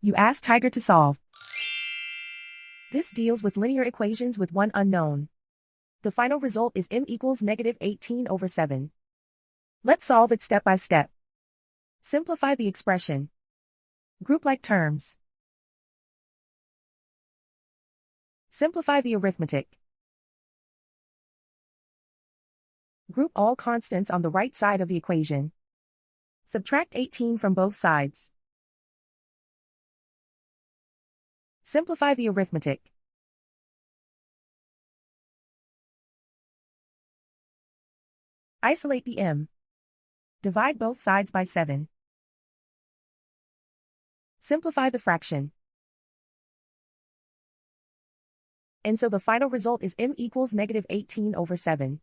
You ask Tiger to solve. This deals with linear equations with one unknown. The final result is m equals -18/7. Let's solve it step by step. Simplify the expression. Group like terms. Simplify the arithmetic. Group all constants on the right side of the equation. Subtract 18 from both sides. Simplify the arithmetic. Isolate the m. Divide both sides by 7. Simplify the fraction. And so the final result is m equals -18/7.